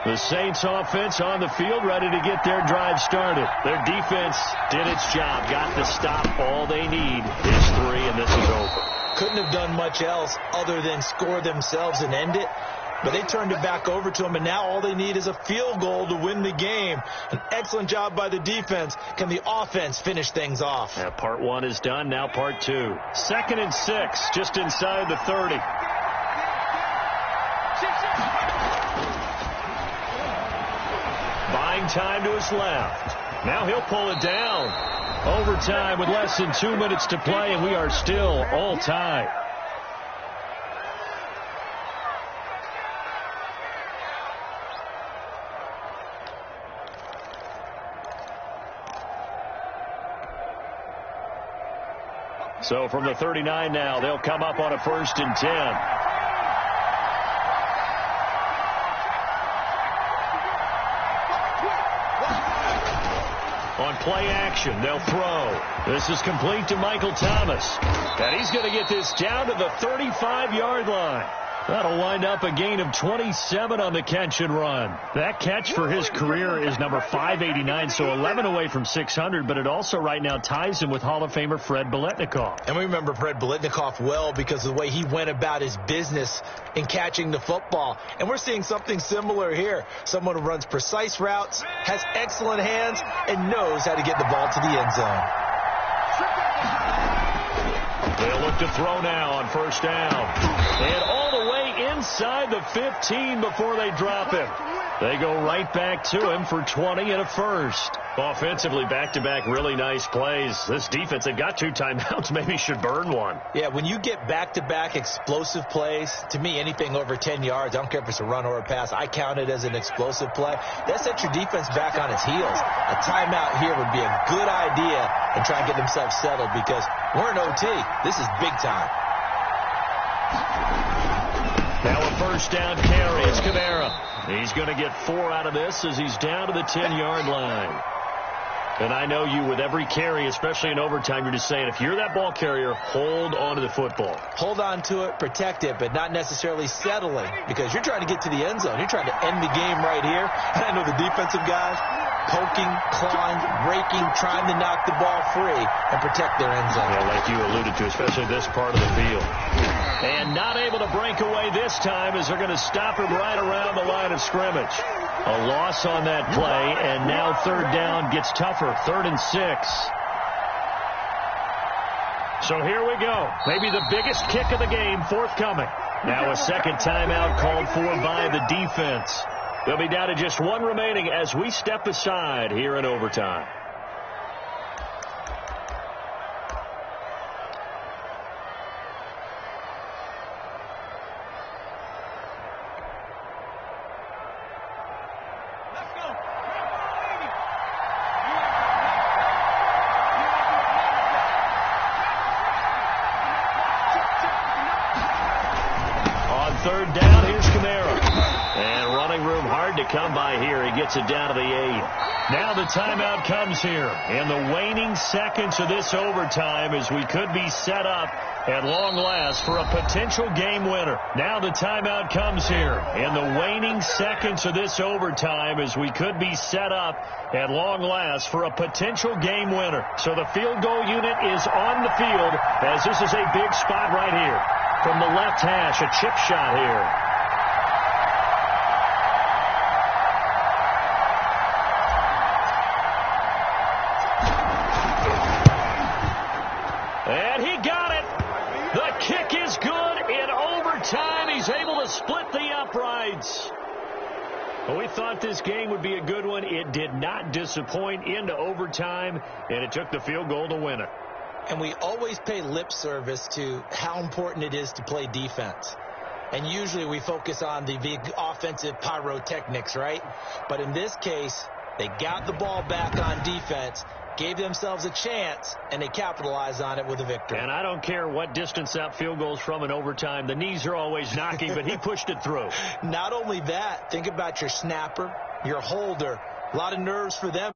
The Saints offense on the field, ready to get their drive started. Their defense did its job, got the stop. All they need is 3, and this is over. Couldn't have done much else other than score themselves and end it. But they turned it back over to them, and now all they need is a field goal to win the game. An excellent job by the defense. Can the offense finish things off? Yeah, part 1 is done, now part 2. 2nd and 6, just inside the 30. Buying time to his left. Now he'll pull it down. Overtime with less than 2 minutes to play, and we are still all tied. So from the 39 now, they'll come up on a 1st and 10. On play action, they'll throw. This is complete to Michael Thomas. And he's going to get this down to the 35-yard line. That'll wind up a gain of 27 on the catch and run. That catch for his career is number 589, so 11 away from 600, but it also right now ties him with Hall of Famer Fred Biletnikoff. And we remember Fred Biletnikoff well because of the way he went about his business in catching the football. And we're seeing something similar here. Someone who runs precise routes, has excellent hands, and knows how to get the ball to the end zone. They'll look to throw now on 1st down. And all the way inside the 15 before they drop him. They go right back to him for 20 and a 1st. Offensively, back-to-back really nice plays. This defense, they've got 2 timeouts, maybe should burn one. Yeah, when you get back-to-back explosive plays, to me, anything over 10 yards, I don't care if it's a run or a pass, I count it as an explosive play. That sets your defense back on its heels. A timeout here would be a good idea and try and get themselves settled because we're in OT. This is big time. Now a 1st down carry. It's Kamara. He's going to get 4 out of this as he's down to the 10-yard line. And I know you, with every carry, especially in overtime, you're just saying, if you're that ball carrier, hold on to the football. Hold on to it, protect it, but not necessarily settling because you're trying to get to the end zone. You're trying to end the game right here. And I know the defensive guys poking, clawing, raking, trying to knock the ball free and protect their end zone. Yeah, like you alluded to, especially this part of the field. And not able to break away this time as they're going to stop him right around the line of scrimmage. A loss on that play, and now 3rd down gets tougher. 3rd and 6. So here we go. Maybe the biggest kick of the game forthcoming. Now a 2nd timeout called for by the defense. They'll be down to just 1 remaining as we step aside here in overtime. On 3rd down, here's Kamara. And running room hard to come by here. He gets it down to the 8. Now the timeout comes here in the waning seconds of this overtime as we could be set up at long last for a potential game winner. Now the timeout comes here in the waning seconds of this overtime as we could be set up at long last for a potential game winner. So the field goal unit is on the field as this is a big spot right here. From the left hash, a chip shot here. And he got it. The kick is good in overtime. He's able to split the uprights. Well, we thought this game would be a good one. It did not disappoint into overtime, and it took the field goal to win it. And we always pay lip service to how important it is to play defense. And usually we focus on the big offensive pyrotechnics, right? But in this case, they got the ball back on defense, gave themselves a chance, and they capitalized on it with a victory. And I don't care what distance that field goes from in overtime. The knees are always knocking, but he pushed it through. Not only that, think about your snapper, your holder. A lot of nerves for them.